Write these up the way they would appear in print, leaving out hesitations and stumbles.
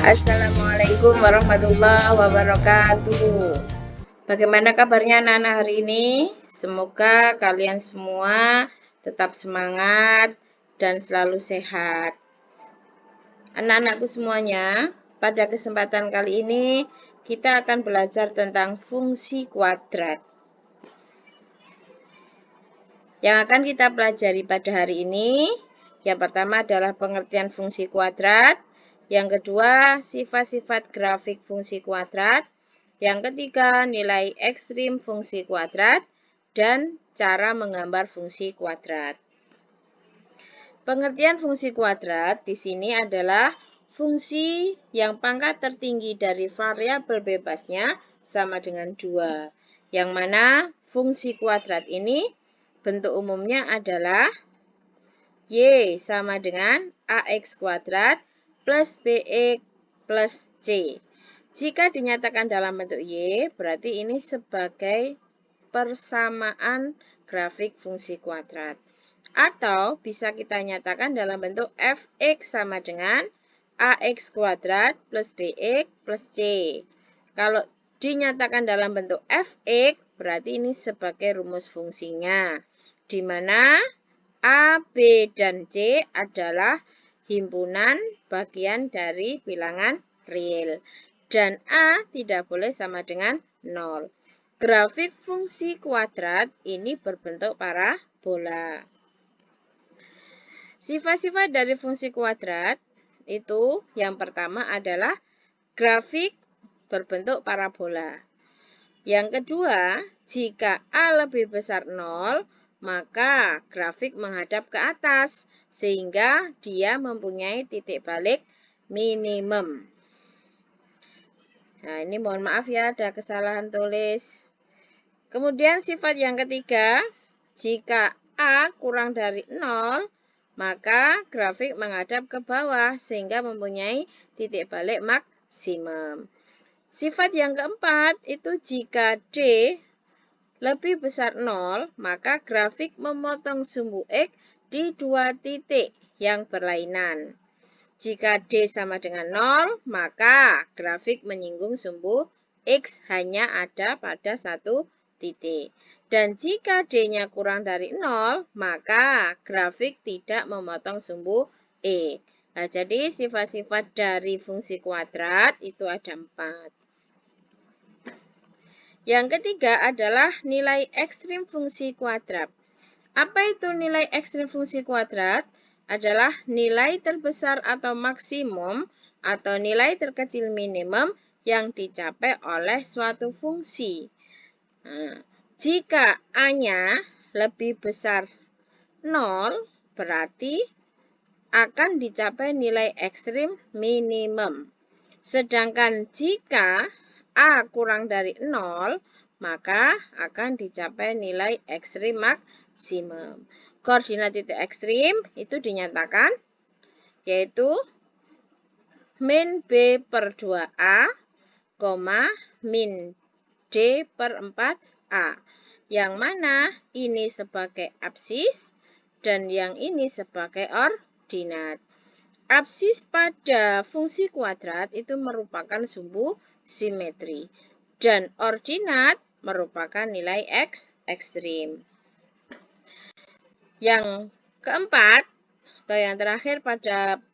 Assalamualaikum warahmatullahi wabarakatuh. Bagaimana kabarnya anak-anak hari ini? Semoga kalian semua tetap semangat dan selalu sehat. Anak-anakku semuanya, pada kesempatan kali ini kita akan belajar tentang fungsi kuadrat. Yang akan kita pelajari pada hari ini, yang pertama adalah pengertian fungsi kuadrat, yang kedua sifat-sifat grafik fungsi kuadrat, yang ketiga nilai ekstrim fungsi kuadrat, dan cara menggambar fungsi kuadrat. Pengertian fungsi kuadrat di sini adalah fungsi yang pangkat tertinggi dari variabel bebasnya sama dengan 2. Yang mana fungsi kuadrat ini bentuk umumnya adalah Y sama dengan AX kuadrat plus BX plus C. Jika dinyatakan dalam bentuk Y, berarti ini sebagai persamaan grafik fungsi kuadrat. Atau bisa kita nyatakan dalam bentuk Fx sama dengan AX kuadrat plus BX plus C. Kalau dinyatakan dalam bentuk Fx, berarti ini sebagai rumus fungsinya, di mana A, B, dan C adalah himpunan bagian dari bilangan real. Dan A tidak boleh sama dengan 0. Grafik fungsi kuadrat ini berbentuk parabola. Sifat-sifat dari fungsi kuadrat itu yang pertama adalah grafik berbentuk parabola. Yang kedua, jika A lebih besar 0, maka grafik menghadap ke atas, sehingga dia mempunyai titik balik minimum. Nah, ini mohon maaf ya, ada kesalahan tulis. Kemudian sifat yang ketiga, jika A kurang dari 0, maka grafik menghadap ke bawah, sehingga mempunyai titik balik maksimum. Sifat yang keempat, itu jika D lebih besar 0, maka grafik memotong sumbu X di 2 titik yang berlainan. Jika D sama dengan 0, maka grafik menyinggung sumbu X hanya ada pada 1 titik. Dan jika D-nya kurang dari 0, maka grafik tidak memotong sumbu E. Nah, jadi sifat-sifat dari fungsi kuadrat itu ada 4. Yang ketiga adalah nilai ekstrim fungsi kuadrat. Apa itu nilai ekstrim fungsi kuadrat? Adalah nilai terbesar atau maksimum atau nilai terkecil minimum yang dicapai oleh suatu fungsi. Nah, jika A-nya lebih besar 0, berarti akan dicapai nilai ekstrim minimum. Sedangkan jika A kurang dari 0, maka akan dicapai nilai ekstrim maksimum. Koordinat titik ekstrim itu dinyatakan yaitu min B per 2A, min D per 4A. Yang mana ini sebagai absis dan yang ini sebagai ordinat. Absis pada fungsi kuadrat itu merupakan sumbu simetri dan ordinat merupakan nilai X ekstrim. Yang keempat atau yang terakhir pada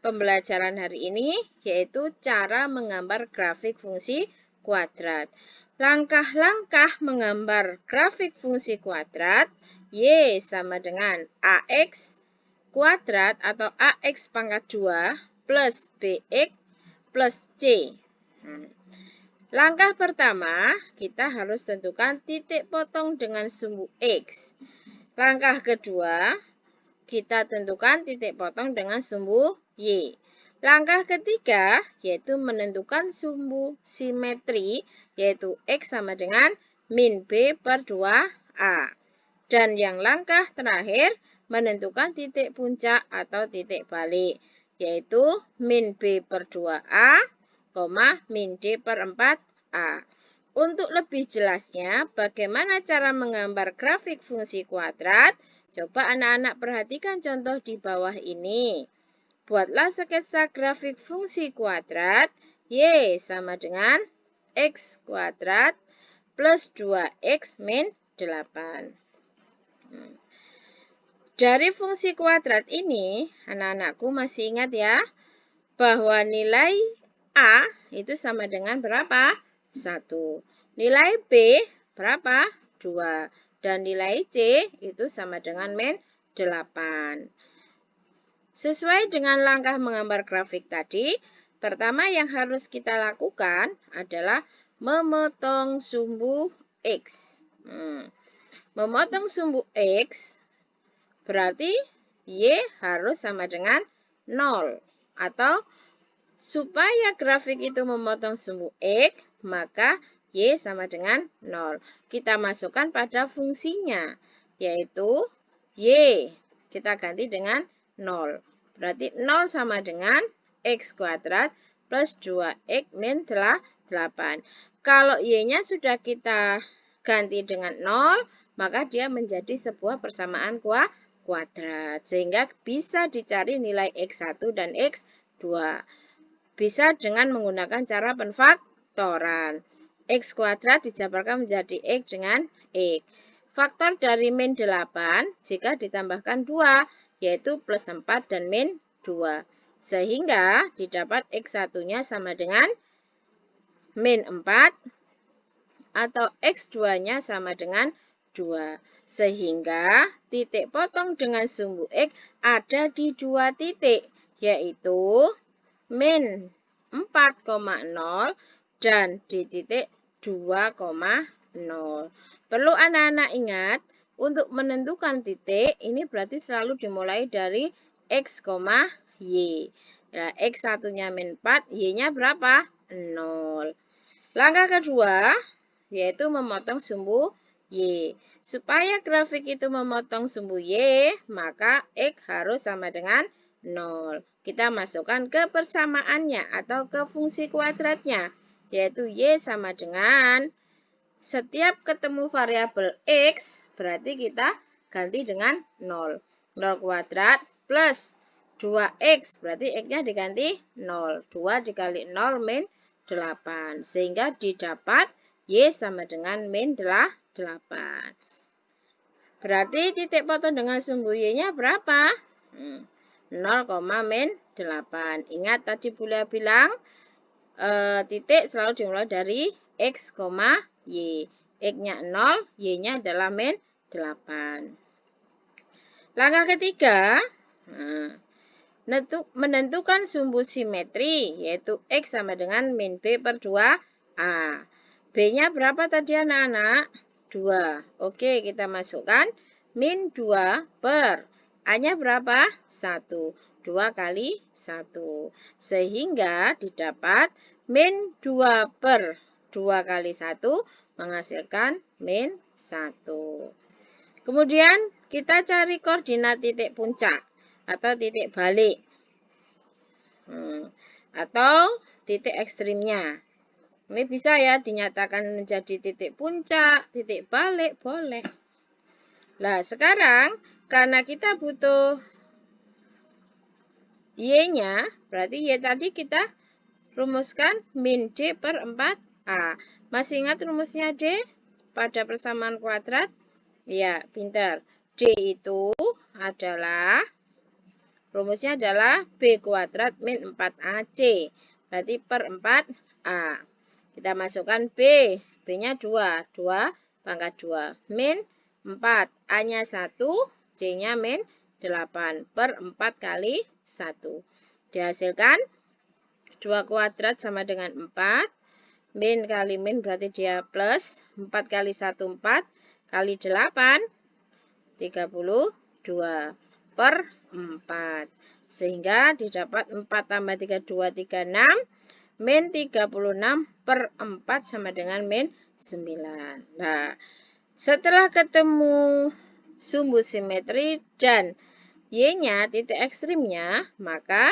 pembelajaran hari ini yaitu cara menggambar grafik fungsi kuadrat. Langkah-langkah menggambar grafik fungsi kuadrat, Y sama dengan AX kuadrat atau AX pangkat 2 plus BX plus C. Langkah pertama, kita harus tentukan titik potong dengan sumbu X. Langkah kedua, kita tentukan titik potong dengan sumbu Y. Langkah ketiga, yaitu menentukan sumbu simetri, yaitu X sama dengan min B per 2A. Dan yang langkah terakhir, menentukan titik puncak atau titik balik, yaitu min B per 2A, min D per 4A. Untuk lebih jelasnya, bagaimana cara menggambar grafik fungsi kuadrat? Coba anak-anak perhatikan contoh di bawah ini. Buatlah sketsa grafik fungsi kuadrat Y sama dengan X kuadrat plus 2X min 8. Dari fungsi kuadrat ini, anak-anakku masih ingat ya, bahwa nilai A itu sama dengan berapa? 1. Nilai B berapa? 2. Dan nilai C itu sama dengan min 8. Sesuai dengan langkah menggambar grafik tadi, pertama yang harus kita lakukan adalah memotong sumbu X. Memotong sumbu X berarti Y harus sama dengan 0. Atau supaya grafik itu memotong sumbu X, maka Y sama dengan 0. Kita masukkan pada fungsinya, yaitu Y. Kita ganti dengan 0. Berarti 0 sama dengan X kuadrat plus 2X min 8. Kalau Y-nya sudah kita ganti dengan 0, maka dia menjadi sebuah persamaan kuadrat. Sehingga bisa dicari nilai X1 dan X2. Bisa dengan menggunakan cara penfaktoran. X kuadrat dijabarkan menjadi X dengan X. Faktor dari min 8 jika ditambahkan 2, yaitu plus 4 dan min 2. Sehingga didapat X1-nya sama dengan min 4 atau X2-nya sama dengan 2. Sehingga titik potong dengan sumbu X ada di 2 titik, yaitu min 4,0 dan di titik 2,0. Perlu anak-anak ingat, untuk menentukan titik, ini berarti selalu dimulai dari X, Y. Nah, X1-nya min 4, Y-nya berapa? 0. Langkah kedua, yaitu memotong sumbu Y. Supaya grafik itu memotong sumbu Y, maka X harus sama dengan 0. Kita masukkan ke persamaannya atau ke fungsi kuadratnya, yaitu Y sama dengan setiap ketemu variabel X, berarti kita ganti dengan 0. 0 kuadrat plus 2X, berarti X-nya diganti 0. 2 dikali 0 min 8. Sehingga didapat Y sama dengan min 8. Berarti titik potong dengan sumbu Y-nya berapa? 0, min 8. Ingat tadi Bunda bilang titik selalu dimulai dari X, Y. X-nya 0, Y-nya adalah min 8. Langkah ketiga, menentukan sumbu simetri, yaitu X sama dengan min B per 2A. B-nya berapa tadi anak-anak? 2. Oke, kita masukkan min 2 per A-nya berapa? 1. 2 kali 1. Sehingga didapat min 2 per 2 kali 1 menghasilkan min 1. Kemudian kita cari koordinat titik puncak atau titik balik. Atau titik ekstrimnya. Ini bisa ya dinyatakan menjadi titik puncak, titik balik, boleh. Nah, sekarang karena kita butuh Y-nya, berarti Y tadi kita rumuskan min D per 4A. Masih ingat rumusnya D pada persamaan kuadrat? Ya, pintar. D itu adalah, rumusnya adalah B kuadrat min 4AC. Berarti per 4A. Kita masukkan B. B-nya 2. 2 pangkat 2. Min 4. A-nya 1. C-nya min 8. Per 4 kali 1. Dihasilkan 2 kuadrat sama dengan 4. Min kali min berarti dia plus. 4 kali 1, 4. Kali 8. 32. Per 4. Sehingga didapat 4 tambah 3, 2, 3, 6. Min 36 per 4 sama dengan min 9. Nah, setelah ketemu sumbu simetri dan Y-nya, titik ekstrimnya, maka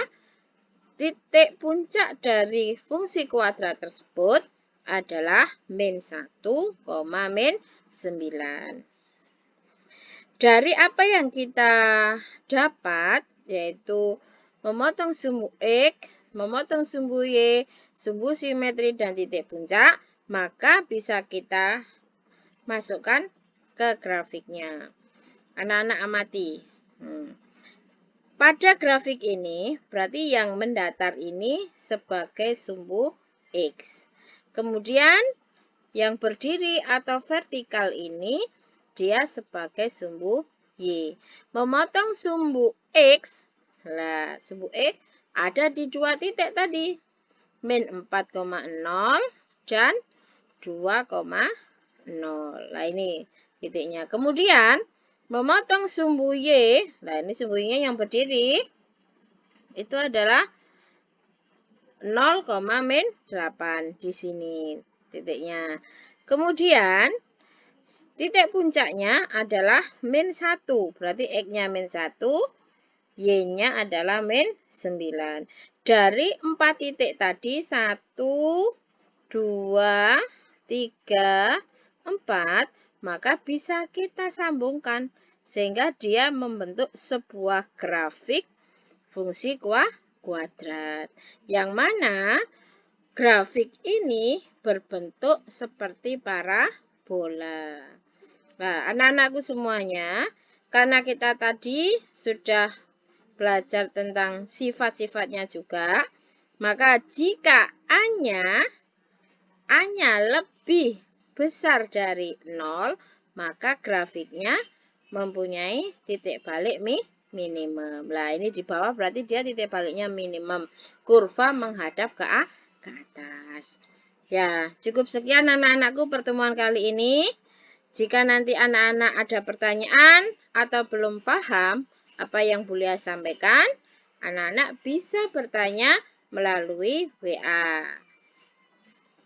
titik puncak dari fungsi kuadrat tersebut adalah min 1, min 9. Dari apa yang kita dapat, yaitu memotong sumbu X, memotong sumbu Y, sumbu simetri dan titik puncak, maka bisa kita masukkan ke grafiknya. Anak-anak amati. Pada grafik ini, berarti yang mendatar ini sebagai sumbu X. Kemudian, yang berdiri atau vertikal ini, dia sebagai sumbu Y. Memotong sumbu X, nah, sumbu X ada di dua titik tadi, min 4,0 dan 2,0. Nah, ini titiknya. Kemudian, memotong sumbu Y, nah ini sumbu Y-nya yang berdiri, itu adalah 0,-8 di sini titiknya. Kemudian, titik puncaknya adalah -1, berarti X-nya -1, Y-nya adalah -9. Dari 4 titik tadi, 1, 2, 3, 4, maka bisa kita sambungkan sehingga dia membentuk sebuah grafik fungsi kuadrat. Yang mana grafik ini berbentuk seperti parabola. Nah, anak-anakku semuanya, karena kita tadi sudah belajar tentang sifat-sifatnya juga, maka jika A-nya lebih besar dari 0, maka grafiknya mempunyai titik balik minimum. Nah, ini di bawah berarti dia titik baliknya minimum. Kurva menghadap ke atas. Ya, cukup sekian anak-anakku pertemuan kali ini. Jika nanti anak-anak ada pertanyaan atau belum paham apa yang Bulia sampaikan, anak-anak bisa bertanya melalui WA.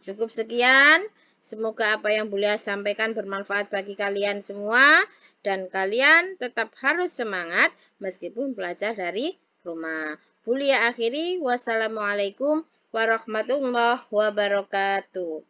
Cukup sekian. Semoga apa yang Bulia sampaikan bermanfaat bagi kalian semua. Dan kalian tetap harus semangat meskipun belajar dari rumah. Bulia akhiri. Wassalamualaikum warahmatullahi wabarakatuh.